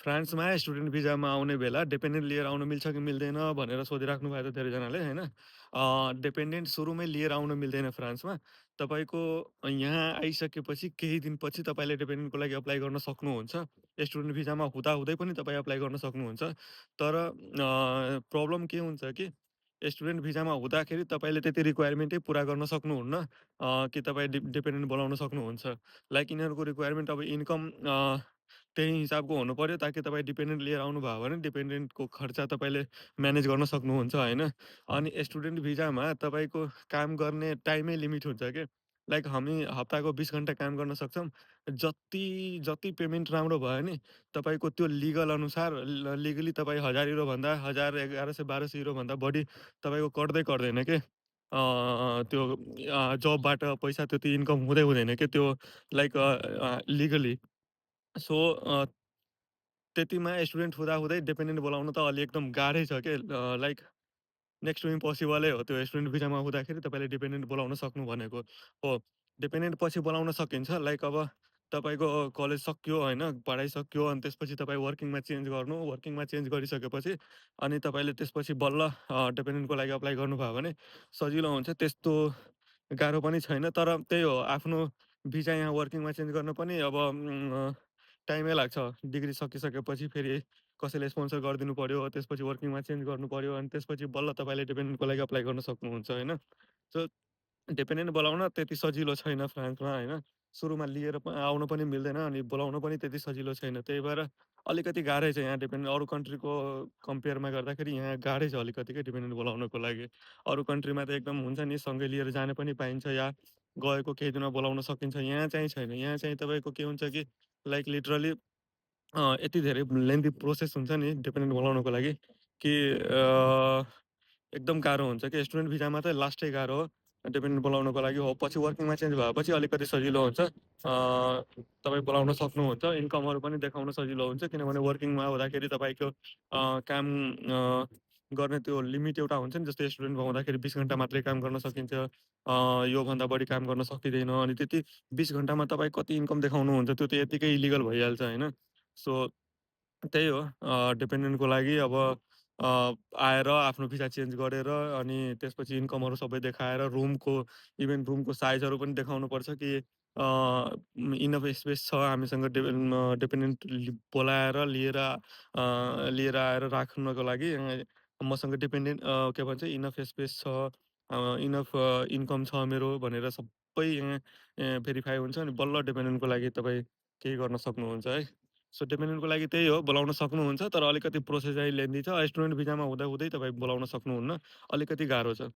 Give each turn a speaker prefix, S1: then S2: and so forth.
S1: फ्रान्समा स्टुडेन्ट भिजामा आउने बेला डिपेन्डेन्ट लिएर आउनु मिल्छ कि मिल्दैन भनेर सोधिराख्नु भयो त धेरैजनाले होइन। डिपेन्डेन्ट सुरुमै लिएर आउनु मिल्दैन फ्रान्समा। तपाईँको यहाँ आइसकेपछि केही दिनपछि तपाईँले डिपेन्डेन्टको लागि अप्लाई गर्न सक्नुहुन्छ। स्टुडेन्ट भिजामा हुँदाहुँदै पनि तपाईँ अप्लाई गर्न सक्नुहुन्छ। तर प्रब्लम के हुन्छ कि स्टुडेन्ट भिजामा हुँदाखेरि तपाईँले त्यति रिक्वायरमेन्टै पुरा गर्न सक्नुहुन्न कि तपाईँ डिपेन्डेन्ट बोलाउन सक्नुहुन्छ। लाइक यिनीहरूको रिक्वायरमेन्ट अब इन्कम त्यही हिसाबको हुनुपर्यो ताकि तपाईँ डिपेन्डेन्ट लिएर आउनुभयो भने डिपेन्डेन्टको खर्च तपाईँले म्यानेज गर्न सक्नुहुन्छ होइन। अनि स्टुडेन्ट भिजामा तपाईँको काम गर्ने टाइमै लिमिट हुन्छ के। लाइक हामी हप्ताको 20 घन्टा काम गर्न सक्छौँ। जति जति पेमेन्ट राम्रो भयो नि तपाईँको त्यो लिगल अनुसार लिगली तपाईँ 1000 युरो भन्दा 1000, 1100, 1200 युरो भन्दा बढी तपाईँको कट्दैन के। त्यो जबबाट पैसा त्यति इन्कम हुँदै हुँदैन के त्यो लाइक लिगली। सो त्यतिमा स्टुडेन्ट हुँदाहुँदै डिपेन्डेन्ट बोलाउन त अलि एकदम गाह्रै छ के। लाइक नेक्स्ट टु इम्पोसिबलै हो त्यो स्टुडेन्ट भिजामा हुँदाखेरि तपाईँले डिपेन्डेन्ट बोलाउन सक्नु भनेको हो। डिपेन्डेन्ट पछि बोलाउन सकिन्छ लाइक अब तपाईँको कलेज सकियो होइन, पढाइ सकियो अनि त्यसपछि तपाईँ वर्किङमा चेन्ज गर्नु। वर्किङमा चेन्ज गरिसकेपछि अनि तपाईँले त्यसपछि बल्ल डिपेन्डेन्टको लागि अप्लाई गर्नुभयो भने सजिलो हुन्छ। त्यस्तो गाह्रो पनि छैन तर त्यही हो आफ्नो भिजा यहाँ वर्किङमा चेन्ज गर्न पनि अब टाइमै लाग्छ। डिग्री सकिसकेपछि फेरि कसैले स्पोन्सर गरिदिनु पर्यो, त्यसपछि वर्किङमा चेन्ज गर्नु पर्यो अनि त्यसपछि बल्ल तपाईँले डिपेन्डेन्टको लागि अप्लाई गर्न सक्नुहुन्छ होइन। सो डिपेन्डेन्ट बोलाउन त्यति सजिलो छैन फ्रान्समा होइन। सुरुमा लिएर आउनु पनि मिल्दैन अनि बोलाउनु पनि त्यति सजिलो छैन। त्यही भएर अलिकति गाह्रै छ यहाँ डिपेन्डेन्ट अरू कन्ट्रीको कम्पेयरमा गर्दाखेरि यहाँ गाह्रै छ अलिकति के डिपेन्डेन्ट बोलाउनको लागि। अरू कन्ट्रीमा त एकदम हुन्छ नि सँगै लिएर जान पनि पाइन्छ या गएको केही दिनमा बोलाउन सकिन्छ। यहाँ चाहिँ छैन। यहाँ चाहिँ तपाईँको के हुन्छ कि लाइक लिटरली यति धेरै लेन्थी प्रोसेस हुन्छ नि डिपेन्डेन्ट बोलाउनको लागि कि एकदम गाह्रो हुन्छ कि स्टुडेन्ट भिजामा त लास्टै गाह्रो हो डिपेन्डेन्ट बोलाउनको लागि हो। पछि वर्किङमा चेन्ज भएपछि अलिकति सजिलो हुन्छ। तपाईँ बोलाउन सक्नुहुन्छ। इन्कमहरू पनि देखाउन सजिलो हुन्छ किनभने वर्किङमा हुँदाखेरि तपाईँको काम गर्ने त्यो लिमिट एउटा हुन्छ नि जस्तै स्टुडेन्टमा हुँदाखेरि 20 घन्टा मात्रै काम गर्न सकिन्छ। योभन्दा बढी काम गर्न सकिँदैन अनि त्यति 20 घन्टामा तपाईँ कति इन्कम देखाउनुहुन्छ त्यो त यत्तिकै इलिगल भइहाल्छ होइन। सो त्यही हो डिपेन्डेन्टको लागि अब आएर आफ्नो भिसा चेन्ज गरेर अनि त्यसपछि इन्कमहरू सबै देखाएर इभन रुमको साइजहरू पनि देखाउनुपर्छ कि इनफ स्पेस छ हामीसँग डिपेन्डेन्ट बोलाएर लिएर आएर राख्नको लागि मसँग डिपेन्डेन्ट के भन्छ इनफ स्पेस छ, इनफ इन्कम छ मेरो भनेर सबै भेरिफाई हुन्छ अनि बल्ल डिपेन्डेन्टको लागि तपाईँ केही गर्न सक्नुहुन्छ है। सो डिपेन्डेन्टको लागि त्यही हो बोलाउन सक्नुहुन्छ तर अलिकति प्रोसेस चाहिँ लेन्दी छ। स्टुडेन्ट भिजामा हुँदाहुँदै तपाईँ बोलाउन सक्नुहुन्न। अलिकति गाह्रो छ।